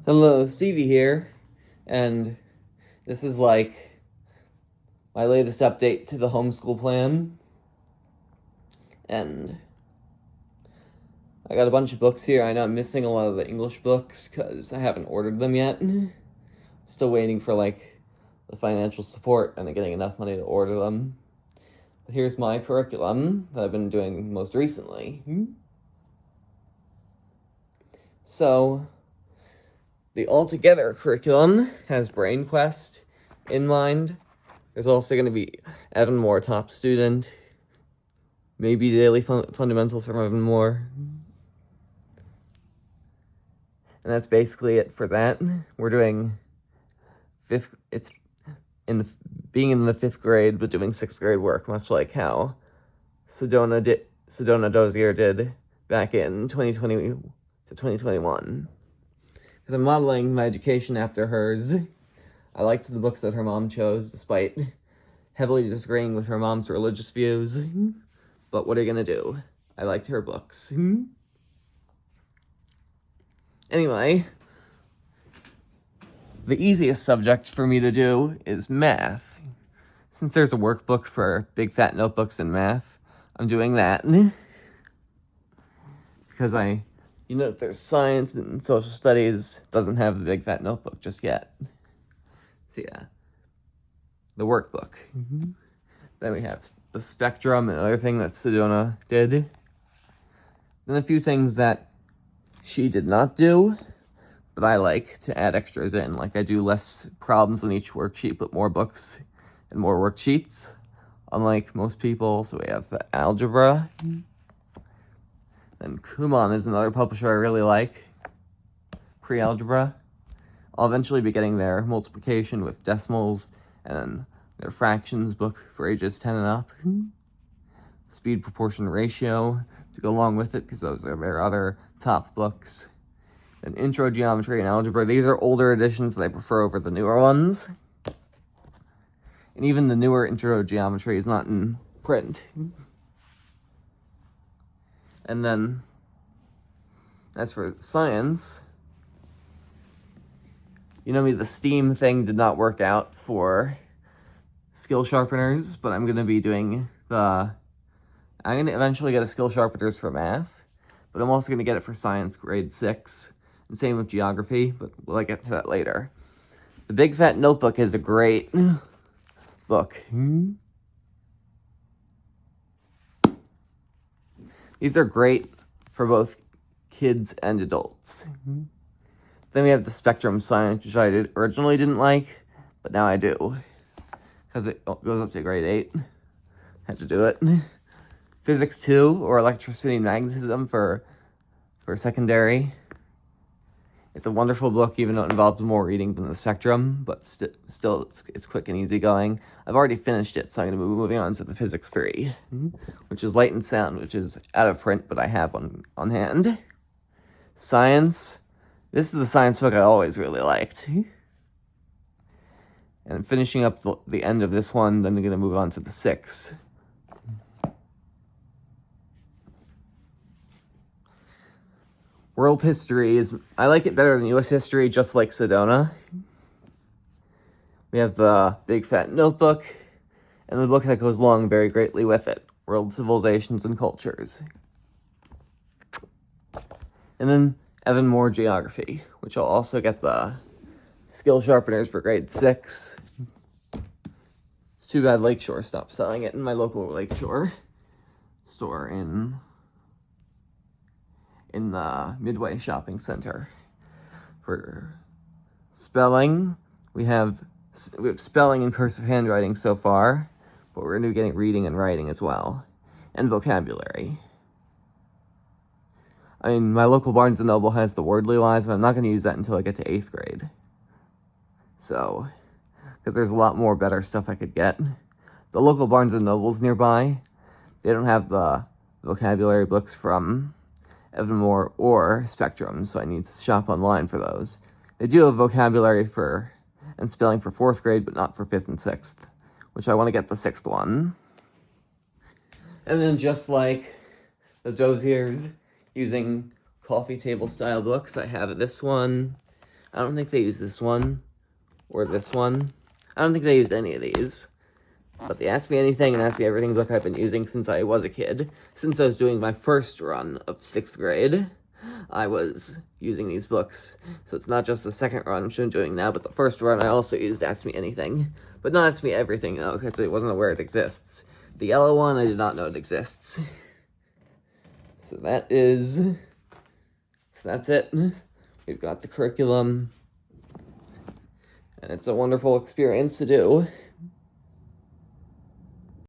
Hello, Stevie here, and this is like my latest update to the homeschool plan. And I got a bunch of books here. I know I'm missing a lot of the English books because I haven't ordered them yet. Still waiting for the financial support and getting enough money to order them. But here's my curriculum that I've been doing most recently. So, the Altogether curriculum has Brain Quest in mind. There's also going to be Evan Moore Top Student, maybe Daily Fundamentals from Evan Moore. And that's basically it for that. We're doing being in the 5th grade, but doing 6th grade work, much like how Sedona Dozier did back in 2020 to 2021. Because I'm modeling my education after hers. I liked the books that her mom chose, despite heavily disagreeing with her mom's religious views. But what are you gonna do? I liked her books. Anyway, the easiest subject for me to do is math. Since there's a workbook for big fat notebooks in math, I'm doing that. Because there's science and social studies doesn't have the big fat notebook just yet. So yeah, the workbook. Then we have the spectrum and other thing that Sedona did. Then a few things that she did not do, but I like to add extras in. Like I do less problems on each worksheet, but more books and more worksheets, unlike most people. So we have the algebra. Then Kumon is another publisher I really like. Pre-algebra. I'll eventually be getting their multiplication with decimals and their fractions book for ages 10 and up. Speed proportion ratio to go along with it, because those are their other top books. And intro geometry and algebra. These are older editions that I prefer over the newer ones. And even the newer intro geometry is not in print. And then, as for science, the STEAM thing did not work out for skill sharpeners, but I'm going to be doing I'm going to eventually get a skill sharpeners for math, but I'm also going to get it for science grade 6, and same with geography, but we'll get to that later. The Big Fat Notebook is a great book. These are great for both kids and adults. Then we have the Spectrum Science, which I originally didn't like, but now I do, because it goes up to grade 8. Had to do it. Physics 2, or Electricity and Magnetism for secondary. It's a wonderful book, even though it involves more reading than the Spectrum, but still it's quick and easy going. I've already finished it, so I'm going to be moving on to the Physics 3, which is Light and Sound, which is out of print, but I have one on hand. Science. This is the science book I always really liked. And finishing up the end of this one, then I'm going to move on to the 6. World history I like it better than U.S. history, just like Sedona. We have the Big Fat Notebook, and the book that goes along very greatly with it, World Civilizations and Cultures. And then Evan Moore Geography, which I'll also get the skill sharpeners for grade 6. It's too bad Lakeshore stopped selling it in my local Lakeshore store in the Midway Shopping Center. For spelling, we have spelling and cursive handwriting so far, but we're going to be getting reading and writing as well, and vocabulary. My local Barnes & Noble has the Wordly Wise, but I'm not going to use that until I get to 8th grade. So, because there's a lot more better stuff I could get. The local Barnes & Nobles nearby, they don't have the vocabulary books from Evan Moore or Spectrum, so I need to shop online for those. They do have vocabulary and spelling for 4th grade, but not for 5th and 6th, which I want to get the 6th one. And then just like the Doziers, using coffee table style books, I have this one, I don't think they use this one or this one. I don't think they used any of these. But the Ask Me Anything and Ask Me Everything book I've been using since I was a kid. Since I was doing my first run of 6th grade, I was using these books. So it's not just the second run which I'm doing now, but the first run I also used Ask Me Anything. But not Ask Me Everything, though, because I wasn't aware it exists. The yellow one, I did not know it exists. So that's it. We've got the curriculum. And it's a wonderful experience to do.